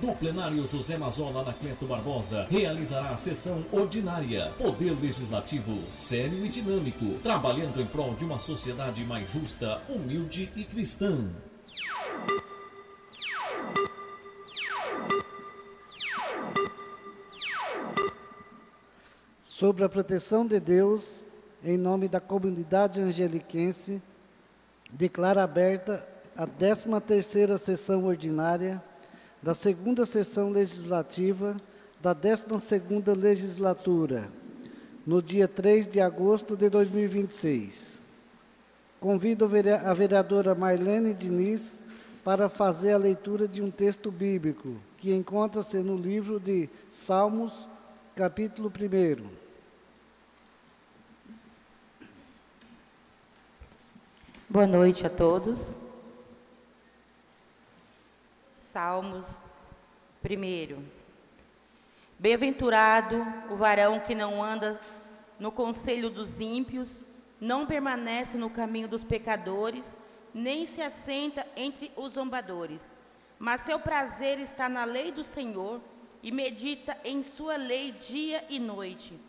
do plenário José Mazola Anacleto Barbosa realizará a sessão ordinária. Poder Legislativo sério e dinâmico, trabalhando em prol de uma sociedade mais justa, humilde e cristã. Sobre a proteção de Deus, em nome da comunidade angeliquense, declaro aberta a 13ª sessão ordinária da 2ª sessão legislativa da 12ª legislatura, no dia 3 de agosto de 2026. Convido a vereadora Marlene Diniz para fazer a leitura de um texto bíblico, que encontra-se no livro de Salmos, capítulo 1. Boa noite a todos. Salmos 1. Bem-aventurado o varão que não anda no conselho dos ímpios, não permanece no caminho dos pecadores, nem se assenta entre os zombadores. Mas seu prazer está na lei do Senhor, e medita em sua lei dia e noite.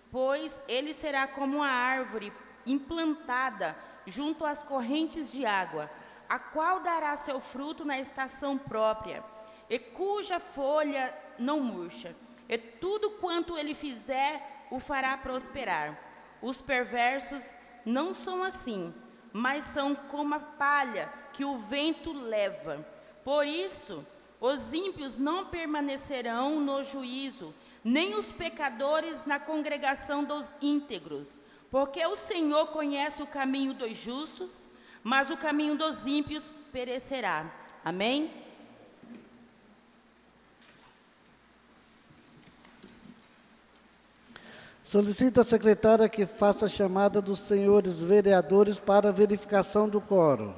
Pois ele será como uma árvore implantada junto às correntes de água, a qual dará seu fruto na estação própria, e cuja folha não murcha, e tudo quanto ele fizer o fará prosperar. Os perversos não são assim, mas são como a palha que o vento leva. Por isso, os ímpios não permanecerão no juízo, nem os pecadores na congregação dos íntegros. Porque o Senhor conhece o caminho dos justos, mas o caminho dos ímpios perecerá. Amém? Solicito à secretária que faça a chamada dos senhores vereadores para a verificação do quórum.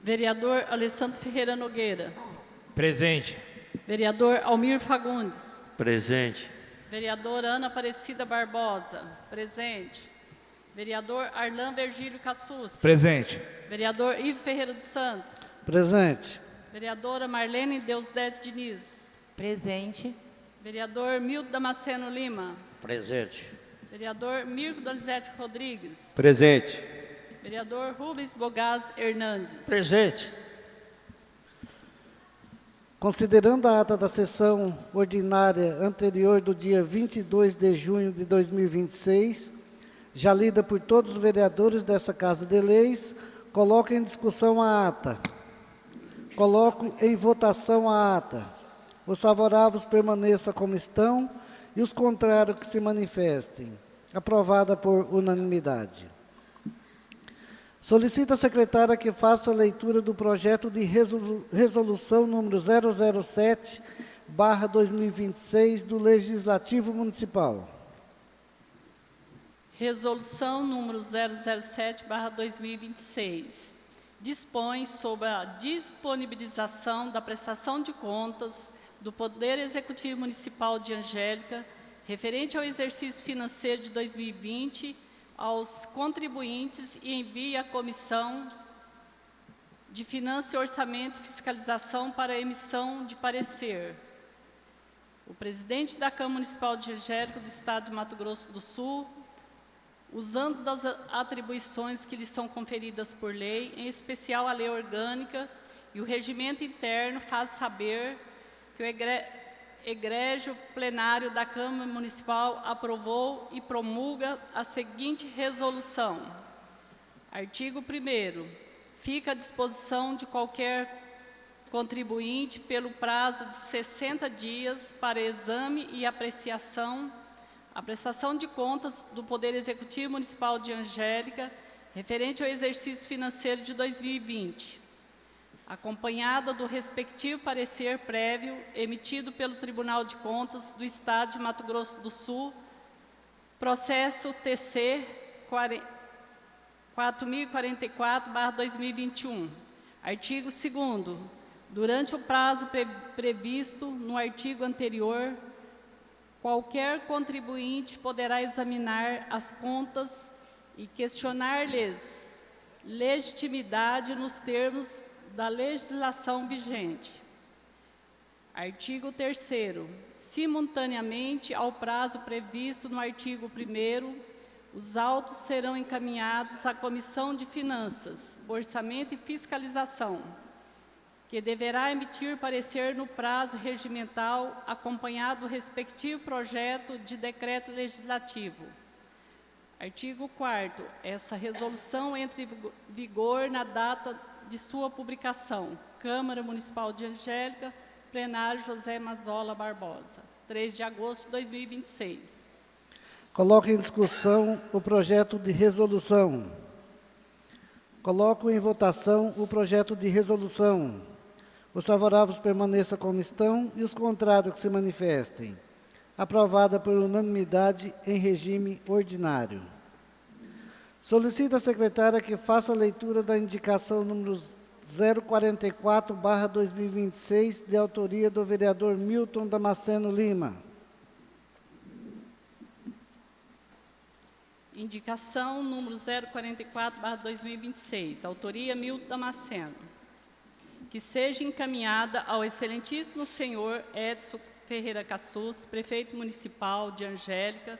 Vereador Alessandro Ferreira Nogueira. Presente. Vereador Almir Fagundes. Presente. Vereadora Ana Aparecida Barbosa. Presente. Vereador Arlan Virgílio Cassus. Presente. Vereador Ivo Ferreira dos Santos. Presente. Vereadora Marlene Deusdete Diniz. Presente. Vereador Mildo Damasceno Lima. Presente. Vereador Mirko Donizete Rodrigues. Presente. Vereador Rubens Bogaz Hernandes. Presente. Considerando a ata da sessão ordinária anterior do dia 22 de junho de 2026, já lida por todos os vereadores dessa Casa de Leis, coloco em discussão a ata. Coloco em votação a ata. Os favoráveis permaneçam como estão e os contrários que se manifestem. Aprovada por unanimidade. Solicito à secretária que faça a leitura do projeto de resolução número 007/2026 do Legislativo Municipal. Resolução número 007/2026 dispõe sobre a disponibilização da prestação de contas do Poder Executivo Municipal de Angélica, referente ao exercício financeiro de 2020, aos contribuintes e envia à Comissão de Finanças, Orçamento e Fiscalização para emissão de parecer. O presidente da Câmara Municipal de Angélica do Estado de Mato Grosso do Sul, usando das atribuições que lhe são conferidas por lei, em especial a lei orgânica e o regimento interno, faz saber que o egrégio plenário da Câmara Municipal aprovou e promulga a seguinte resolução. Artigo 1º. Fica à disposição de qualquer contribuinte pelo prazo de 60 dias para exame e apreciação a prestação de contas do Poder Executivo Municipal de Angélica referente ao exercício financeiro de 2020. Acompanhada do respectivo parecer prévio emitido pelo Tribunal de Contas do Estado de Mato Grosso do Sul, processo TC 4044/2021. Artigo 2º. Durante o prazo previsto no artigo anterior, qualquer contribuinte poderá examinar as contas e questionar-lhes legitimidade nos termos da legislação vigente. Artigo 3º. Simultaneamente ao prazo previsto no artigo 1º, os autos serão encaminhados à Comissão de Finanças, Orçamento e Fiscalização, que deverá emitir parecer no prazo regimental, acompanhado do respectivo projeto de decreto legislativo. Artigo 4º. Essa resolução entra em vigor na data de sua publicação. Câmara Municipal de Angélica, plenário José Mazola Barbosa, 3 de agosto de 2026. Coloco em discussão o projeto de resolução. Coloco em votação o projeto de resolução. Os favoráveis permaneçam como estão e os contrários que se manifestem. Aprovada por unanimidade em regime ordinário. Solicito à secretária que faça a leitura da indicação número 044/2026, de autoria do vereador Milton Damasceno Lima. Indicação número 044/2026, autoria Milton Damasceno. Que seja encaminhada ao excelentíssimo senhor Edson Ferreira Cassus, prefeito municipal de Angélica,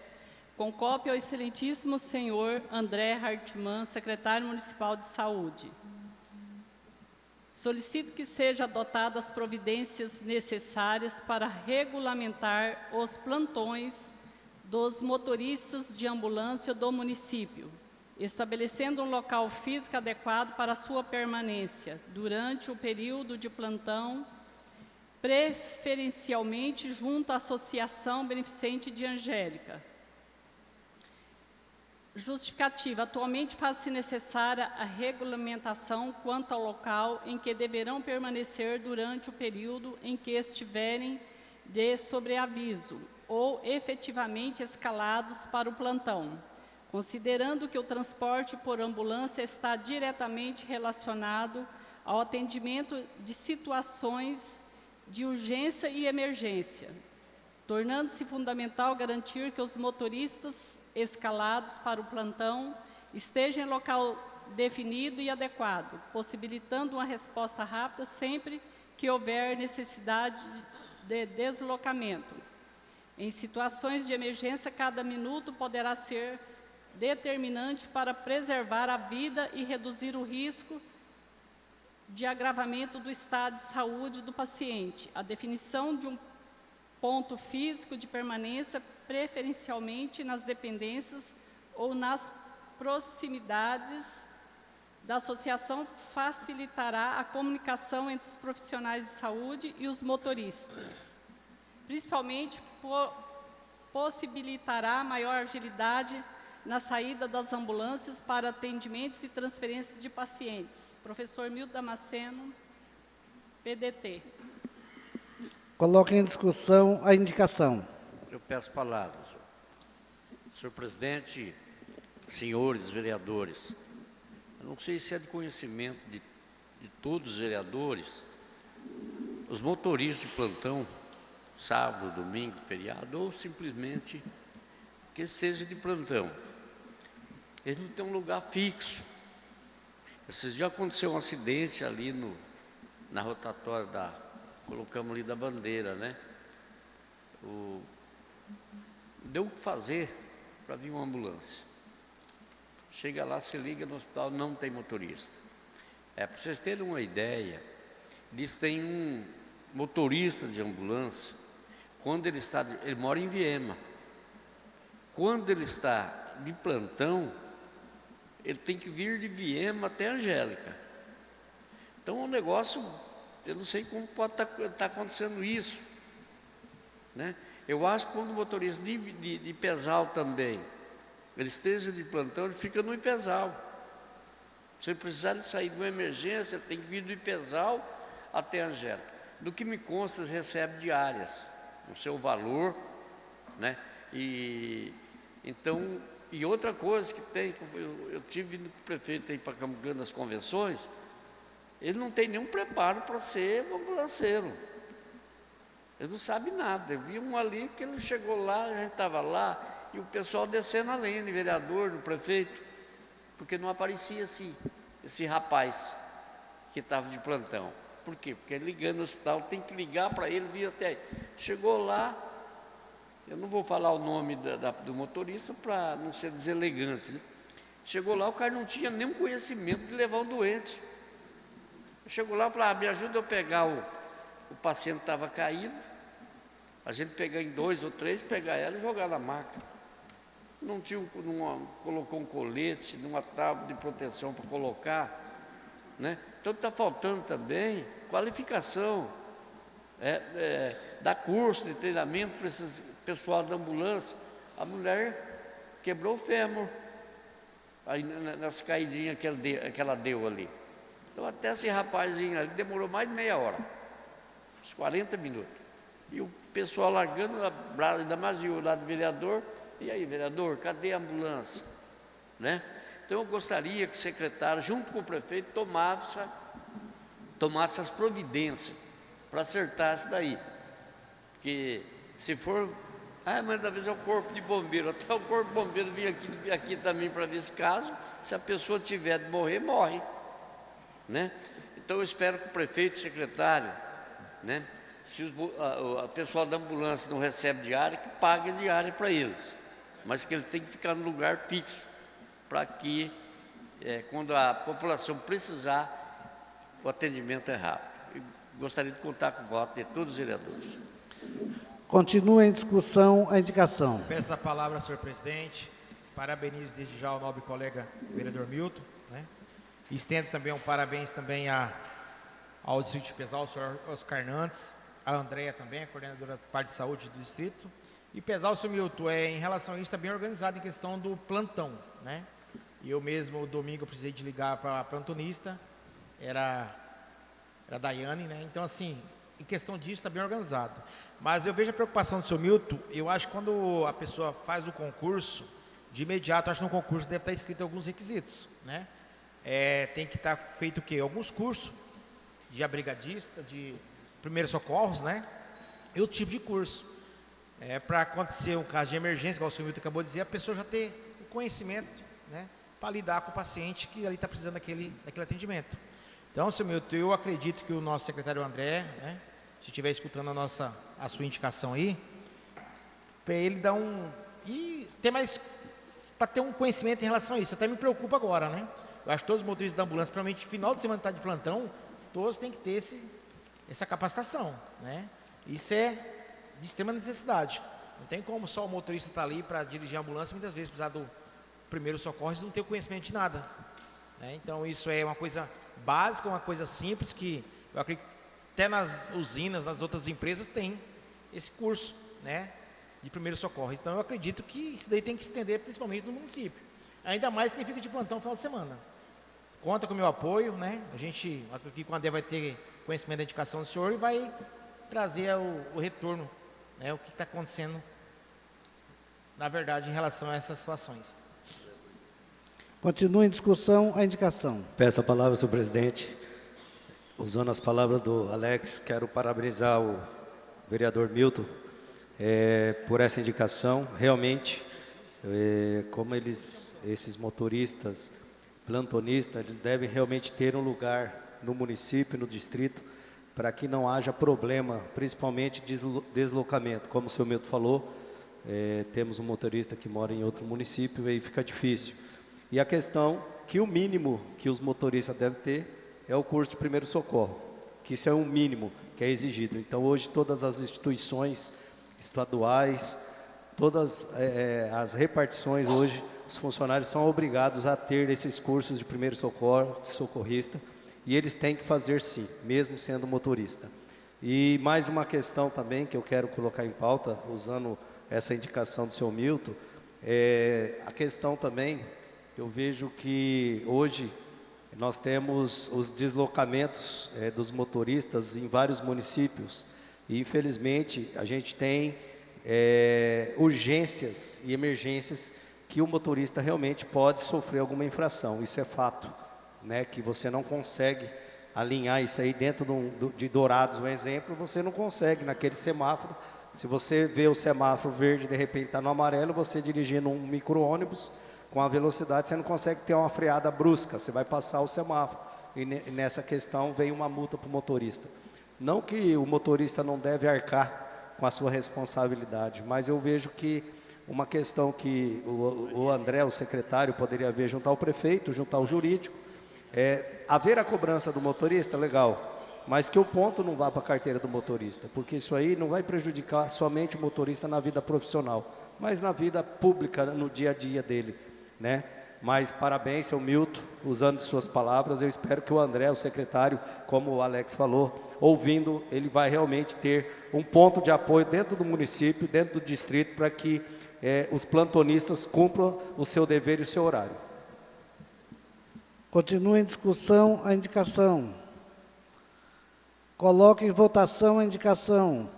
com cópia ao excelentíssimo senhor André Hartmann, secretário municipal de saúde. Solicito que sejam adotadas as providências necessárias para regulamentar os plantões dos motoristas de ambulância do município, estabelecendo um local físico adequado para sua permanência durante o período de plantão, preferencialmente junto à Associação Beneficente de Angélica. Justificativa. Atualmente faz-se necessária a regulamentação quanto ao local em que deverão permanecer durante o período em que estiverem de sobreaviso ou efetivamente escalados para o plantão, considerando que o transporte por ambulância está diretamente relacionado ao atendimento de situações de urgência e emergência, tornando-se fundamental garantir que os motoristas escalados para o plantão estejam em local definido e adequado, possibilitando uma resposta rápida sempre que houver necessidade de deslocamento. Em situações de emergência, cada minuto poderá ser determinante para preservar a vida e reduzir o risco de agravamento do estado de saúde do paciente. A definição de um ponto físico de permanência, preferencialmente nas dependências ou nas proximidades da associação, facilitará a comunicação entre os profissionais de saúde e os motoristas. Principalmente, possibilitará maior agilidade na saída das ambulâncias para atendimentos e transferências de pacientes. Professor Milton Damasceno, PDT. Coloque em discussão a indicação. Eu peço palavras. Senhor presidente, senhores vereadores, eu não sei se é de conhecimento de todos os vereadores, os motoristas de plantão, sábado, domingo, feriado, ou simplesmente que esteja de plantão, eles não têm um lugar fixo. Esses dias aconteceu um acidente ali na rotatória colocamos ali da bandeira, né? Deu o que fazer para vir uma ambulância. Chega lá, se liga no hospital, não tem motorista. Para vocês terem uma ideia, eles têm um motorista de ambulância, quando ele mora em Viema. Quando ele está de plantão, ele tem que vir de Viema até Angélica. Então, o negócio, eu não sei como pode estar acontecendo isso, né? Eu acho que quando o motorista de Pesal também, ele esteja de plantão, ele fica no Ipesal. Se ele precisar de sair de uma emergência, ele tem que vir do Ipesal até Angélica. Do que me consta, eles recebem diárias, o seu valor, né? E outra coisa que tem, eu tive vindo com o prefeito aí para Campo das convenções, ele não tem nenhum preparo para ser ambulanceiro. Ele não sabe nada. Eu vi um ali que ele chegou lá, a gente estava lá, e o pessoal descendo a lenha, vereador, do prefeito, porque não aparecia esse rapaz que estava de plantão. Por quê? Porque ligando no hospital, tem que ligar para ele vir até aí. Chegou lá, eu não vou falar o nome do motorista para não ser deselegante, né? Chegou lá, o cara não tinha nenhum conhecimento de levar um doente. Chegou lá e falou, me ajuda a pegar o paciente estava caído, a gente pegar em 2 ou 3, pegar ela e jogar na maca. Não colocou um colete, numa tábua de proteção para colocar, né? Então está faltando também qualificação, dar curso de treinamento para esse pessoal da ambulância. A mulher quebrou o fêmur, aí nas caidinhas que ela deu ali. Então até esse rapazinho ali demorou mais de meia hora, uns 40 minutos. E o pessoal largando a brasa, ainda mais o lado do vereador. E aí, vereador, cadê a ambulância? Né? Então eu gostaria que o secretário, junto com o prefeito, tomasse as providências para acertar isso daí. Porque se for, mas às vezes é o corpo de bombeiro, até o corpo de bombeiro vir aqui também para ver esse caso, se a pessoa tiver de morrer, morre. Né? Então eu espero que o prefeito e o secretário, né, se o pessoal da ambulância não recebe diária, que pague diária para eles, mas que ele tem que ficar no lugar fixo, para que quando a população precisar, o atendimento é rápido. Eu gostaria de contar com o voto de todos os vereadores. Continua em discussão a indicação. Peço a palavra, senhor presidente. Parabenizo desde já o nobre colega vereador Milton, né? Estendo também um parabéns também ao distrito de Pesal, ao senhor Oscar Nantes, a Andréia também, a coordenadora da parte de saúde do distrito. E Pesal, senhor Milton, em relação a isso, está bem organizado em questão do plantão, né? E eu mesmo, domingo, precisei de ligar para a plantonista, era a Daiane, né? Então, assim, em questão disso, está bem organizado. Mas eu vejo a preocupação do senhor Milton, eu acho que quando a pessoa faz o concurso, de imediato, acho que no concurso deve estar escrito alguns requisitos, né? Tem que estar feito o quê? Alguns cursos de abrigadista, de primeiros socorros, né? E outro tipo de curso. Para acontecer um caso de emergência, igual o senhor Milton acabou de dizer, a pessoa já ter o conhecimento, né, para lidar com o paciente que ali está precisando daquele atendimento. Então, senhor Milton, eu acredito que o nosso secretário André, né, se estiver escutando a sua indicação aí, para ele dar e ter mais, para ter um conhecimento em relação a isso. Até me preocupa agora, né? Eu acho que todos os motoristas da ambulância, provavelmente final de semana está de plantão, todos têm que ter essa capacitação, né? Isso é de extrema necessidade. Não tem como só o motorista estar ali para dirigir a ambulância, muitas vezes precisar do primeiro socorro e não ter o conhecimento de nada, né? Então isso é uma coisa básica, uma coisa simples que eu acredito que até nas usinas, nas outras empresas tem esse curso, né, de primeiro socorro. Então eu acredito que isso daí tem que se estender principalmente no município. Ainda mais quem fica de plantão no final de semana. Conta com o meu apoio, né? A gente, aqui com a André vai ter conhecimento da indicação do senhor e vai trazer o retorno, né? O que está acontecendo, na verdade, em relação a essas situações. Continua em discussão a indicação. Peço a palavra, senhor presidente. Usando as palavras do Alex, quero parabenizar o vereador Milton por essa indicação. Realmente, como esses motoristas, plantonistas, eles devem realmente ter um lugar no município, no distrito, para que não haja problema, principalmente deslocamento. Como o senhor Milton falou, temos um motorista que mora em outro município e aí fica difícil. E a questão que o mínimo que os motoristas devem ter é o curso de primeiro socorro, que isso é um mínimo que é exigido. Então hoje todas as instituições estaduais, todas as repartições hoje, os funcionários são obrigados a ter esses cursos de primeiro socorro, de socorrista, e eles têm que fazer sim, mesmo sendo motorista. E mais uma questão também que eu quero colocar em pauta, usando essa indicação do senhor Milton, a questão também, eu vejo que hoje nós temos os deslocamentos dos motoristas em vários municípios, e infelizmente a gente tem urgências e emergências que o motorista realmente pode sofrer alguma infração, isso é fato, né? Que você não consegue alinhar isso aí dentro de Dourados, um exemplo, você não consegue naquele semáforo. Se você vê o semáforo verde, de repente está no amarelo, você dirigindo um micro-ônibus com a velocidade, você não consegue ter uma freada brusca, você vai passar o semáforo. e nessa questão vem uma multa para o motorista. Não que o motorista não deve arcar com a sua responsabilidade, mas eu vejo que uma questão que o André, o secretário, poderia ver juntar o prefeito, juntar o jurídico, haver a cobrança do motorista, legal, mas que o ponto não vá para a carteira do motorista, porque isso aí não vai prejudicar somente o motorista na vida profissional, mas na vida pública, no dia a dia dele, né? Mas parabéns, seu Milton, usando suas palavras, eu espero que o André, o secretário, como o Alex falou, ouvindo, ele vai realmente ter um ponto de apoio dentro do município, dentro do distrito, para que os plantonistas cumpram o seu dever e o seu horário. Continua em discussão a indicação. Coloque em votação a indicação.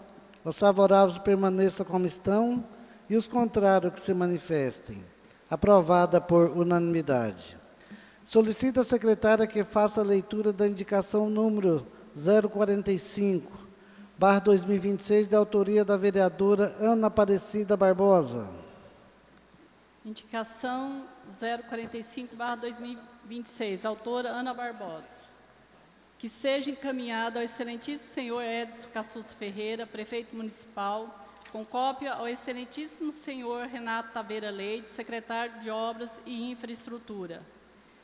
Os favoráveis permaneçam como estão e os contrários que se manifestem. Aprovada por unanimidade. Solicita a secretária que faça a leitura da indicação número 045/2026, de autoria da vereadora Ana Aparecida Barbosa. Indicação 045/2026, autora Ana Barbosa. Que seja encaminhado ao excelentíssimo senhor Edson Cassus Ferreira, prefeito municipal, com cópia ao excelentíssimo senhor Renato Taveira Leite, secretário de Obras e Infraestrutura.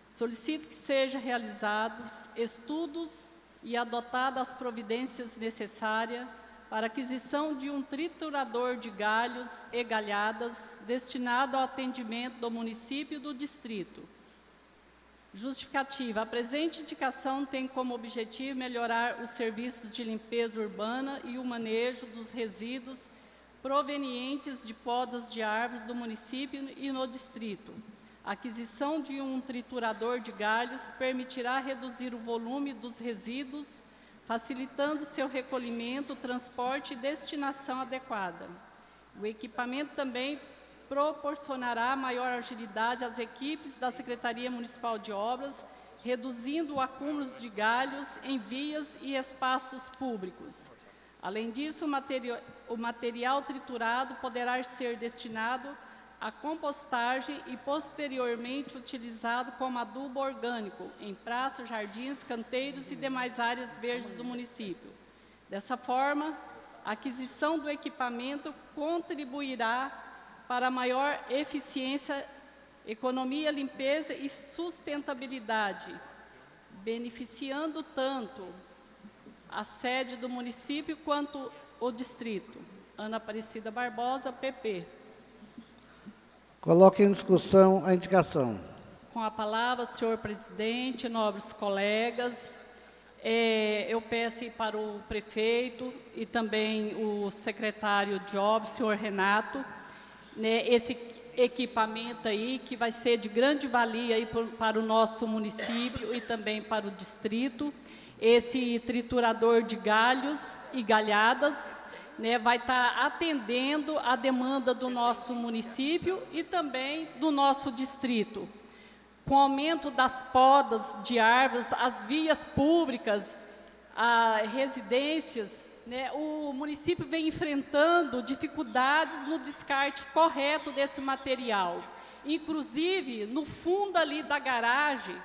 Solicito que sejam realizados estudos e adotadas as providências necessárias para a aquisição de um triturador de galhos e galhadas destinado ao atendimento do município e do distrito. Justificativa. A presente indicação tem como objetivo melhorar os serviços de limpeza urbana e o manejo dos resíduos provenientes de podas de árvores do município e no distrito. A aquisição de um triturador de galhos permitirá reduzir o volume dos resíduos, facilitando seu recolhimento, transporte e destinação adequada. O equipamento também proporcionará maior agilidade às equipes da Secretaria Municipal de Obras, reduzindo o acúmulo de galhos em vias e espaços públicos. Além disso, o material triturado poderá ser destinado à compostagem e posteriormente utilizado como adubo orgânico em praças, jardins, canteiros e demais áreas verdes do município. Dessa forma, a aquisição do equipamento contribuirá para maior eficiência, economia, limpeza e sustentabilidade, beneficiando tanto a sede do município quanto o distrito. Ana Aparecida Barbosa, PP. Coloque em discussão a indicação. Com a palavra, senhor presidente, nobres colegas, eu peço para o prefeito e também o secretário de obras, senhor Renato, né, esse equipamento aí que vai ser de grande valia aí para o nosso município e também para o distrito. Esse triturador de galhos e galhadas, né, vai estar atendendo a demanda do nosso município e também do nosso distrito. Com o aumento das podas de árvores, as vias públicas, residências, né, o município vem enfrentando dificuldades no descarte correto desse material. Inclusive, no fundo ali da garagem,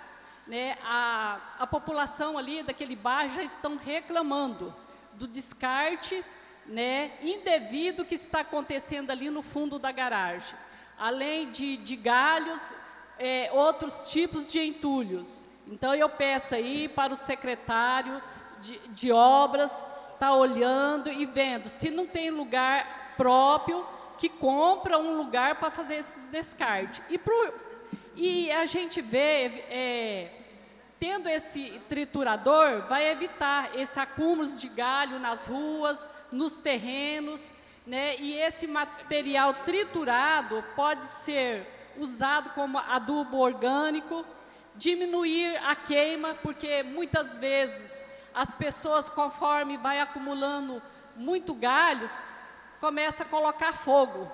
né, a população ali daquele bairro já estão reclamando do descarte, né, indevido que está acontecendo ali no fundo da garagem. Além de galhos, outros tipos de entulhos. Então, eu peço aí para o secretário de obras estar olhando e vendo se não tem lugar próprio, que compra um lugar para fazer esses descartes. E a gente vê, tendo esse triturador, vai evitar esse acúmulo de galho nas ruas, nos terrenos, né? E esse material triturado pode ser usado como adubo orgânico, diminuir a queima, porque muitas vezes as pessoas, conforme vai acumulando muito galhos, começa a colocar fogo,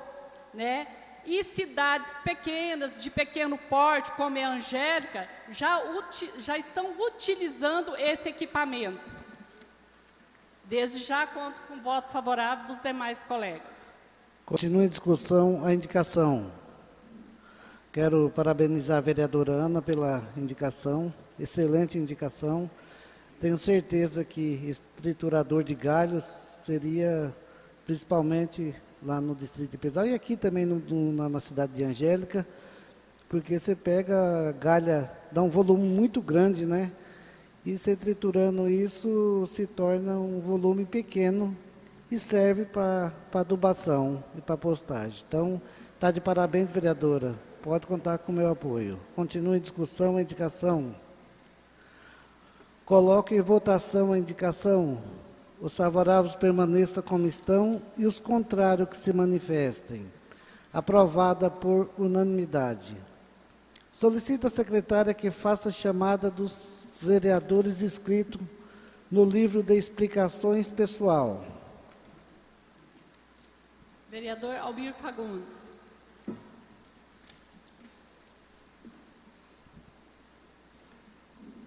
né? E cidades pequenas, de pequeno porte, como a Angélica, já estão utilizando esse equipamento. Desde já, conto com o voto favorável dos demais colegas. Continua em discussão a indicação. Quero parabenizar a vereadora Ana pela indicação. excelente indicação. Tenho certeza que esse triturador de galhos seria principalmente lá no distrito de Pesal e aqui também na cidade de Angélica, porque você pega a galha, dá um volume muito grande, né? E você triturando isso se torna um volume pequeno e serve para adubação e para postagem. Então, está de parabéns, vereadora. Pode contar com o meu apoio. Continue a discussão, a indicação. Coloque em votação a indicação. Os favoráveis permaneçam como estão e os contrários que se manifestem. Aprovada por unanimidade. Solicito à secretária que faça a chamada dos vereadores inscritos no livro de explicações pessoal. Vereador Albir Fagundes.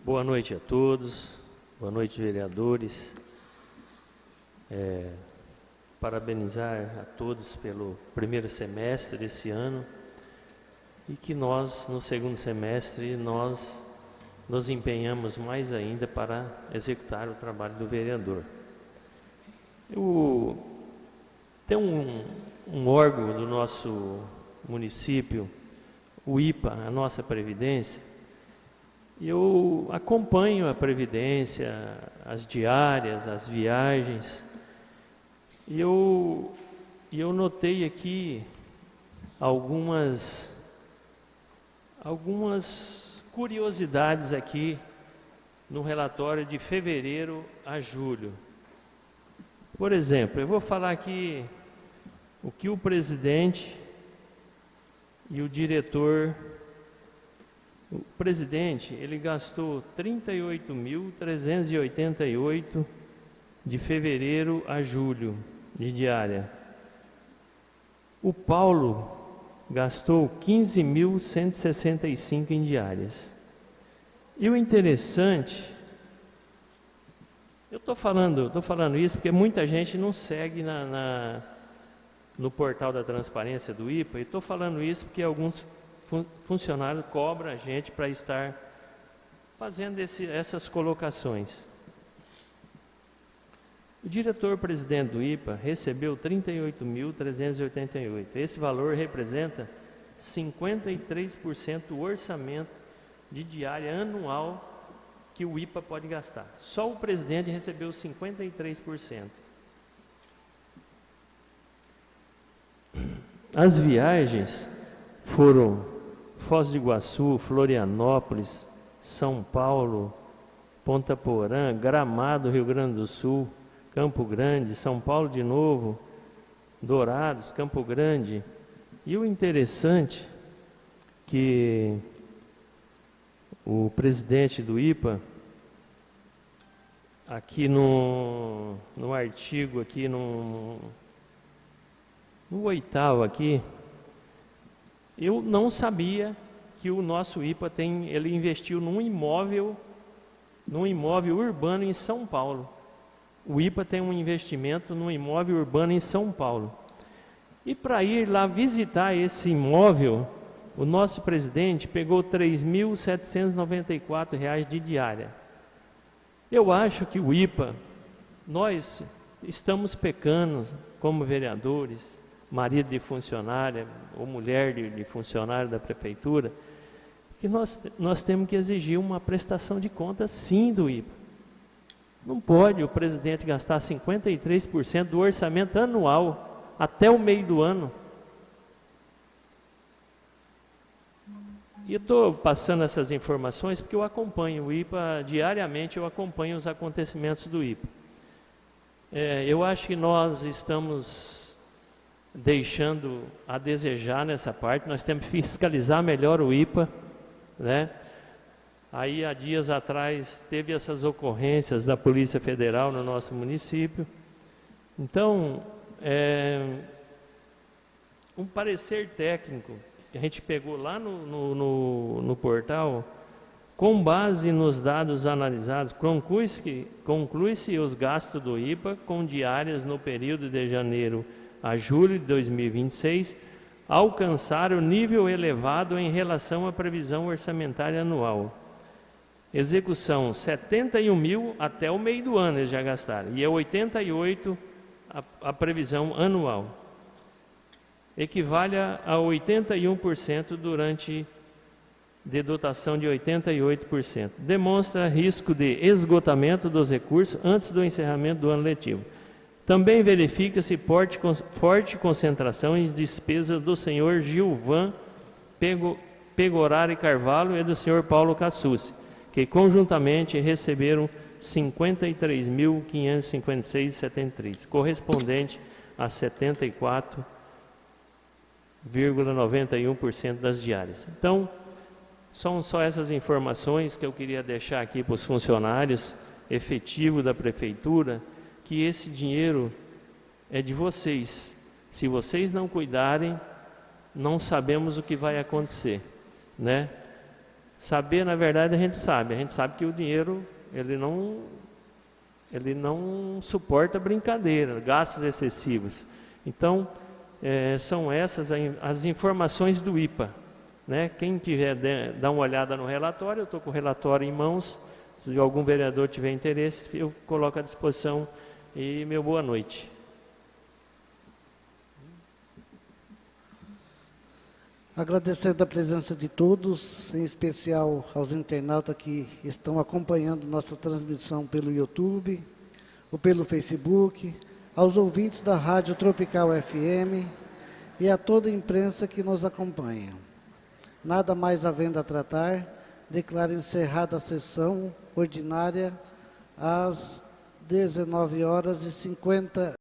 Boa noite a todos, boa noite, vereadores. Parabenizar a todos pelo primeiro semestre desse ano e que nós, no segundo semestre, nós nos empenhamos mais ainda para executar o trabalho do vereador. Tem um órgão do nosso município, o IPA, a nossa Previdência. Eu acompanho a Previdência, as diárias, as viagens, e eu notei aqui algumas curiosidades aqui no relatório de fevereiro a julho. Por exemplo, eu vou falar aqui o que o presidente e o diretor. O presidente, ele gastou 38.388 de fevereiro a julho de diária. O Paulo gastou 15.165 em diárias. E o interessante, eu estou falando isso porque muita gente não segue no portal da transparência do IPA, e estou falando isso porque alguns funcionários cobram a gente para estar fazendo essas colocações. O diretor-presidente do IPA recebeu 38.388. Esse valor representa 53% do orçamento de diária anual que o IPA pode gastar. Só o presidente recebeu 53%. As viagens foram Foz do Iguaçu, Florianópolis, São Paulo, Ponta Porã, Gramado, Rio Grande do Sul, Campo Grande, São Paulo de novo, Dourados, Campo Grande. E o interessante que o presidente do IPA, aqui no artigo, aqui no 8º aqui, eu não sabia que o nosso IPA ele investiu num imóvel urbano em São Paulo. O IPA tem um investimento num imóvel urbano em São Paulo. E para ir lá visitar esse imóvel, o nosso presidente pegou R$ 3.794 de diária. Eu acho que o IPA, nós estamos pecando como vereadores, marido de funcionária ou mulher de funcionário da prefeitura, que nós temos que exigir uma prestação de contas sim do IPA. Não pode o presidente gastar 53% do orçamento anual até o meio do ano. E eu estou passando essas informações porque eu acompanho o IPA diariamente, eu acompanho os acontecimentos do IPA. Eu acho que nós estamos deixando a desejar nessa parte, nós temos que fiscalizar melhor o IPA, né? Aí, há dias atrás, teve essas ocorrências da Polícia Federal no nosso município. Então, um parecer técnico que a gente pegou lá no portal, com base nos dados analisados, conclui-se os gastos do IPA com diárias no período de janeiro a julho de 2026, alcançar o nível elevado em relação à previsão orçamentária anual. Execução 71 mil até o meio do ano eles já gastaram. E é 88 a previsão anual. Equivale a 81% de dotação de 88%. Demonstra risco de esgotamento dos recursos antes do encerramento do ano letivo. Também verifica-se forte concentração em despesas do senhor Gilvan Pegorari Carvalho e do senhor Paulo Cassucci, que conjuntamente receberam 53.556,73, correspondente a 74,91% das diárias. Então, são só essas informações que eu queria deixar aqui para os funcionários efetivos da prefeitura, que esse dinheiro é de vocês. Se vocês não cuidarem, não sabemos o que vai acontecer, né? Saber, na verdade, a gente sabe que o dinheiro, ele não suporta brincadeira, gastos excessivos. Então, são essas as informações do IPA, né? Quem tiver, dá uma olhada no relatório, eu estou com o relatório em mãos, se algum vereador tiver interesse, eu coloco à disposição. E meu boa noite. Agradecendo a presença de todos, em especial aos internautas que estão acompanhando nossa transmissão pelo YouTube ou pelo Facebook, aos ouvintes da Rádio Tropical FM e a toda a imprensa que nos acompanha. Nada mais havendo a tratar, declaro encerrada a sessão ordinária às 19h50.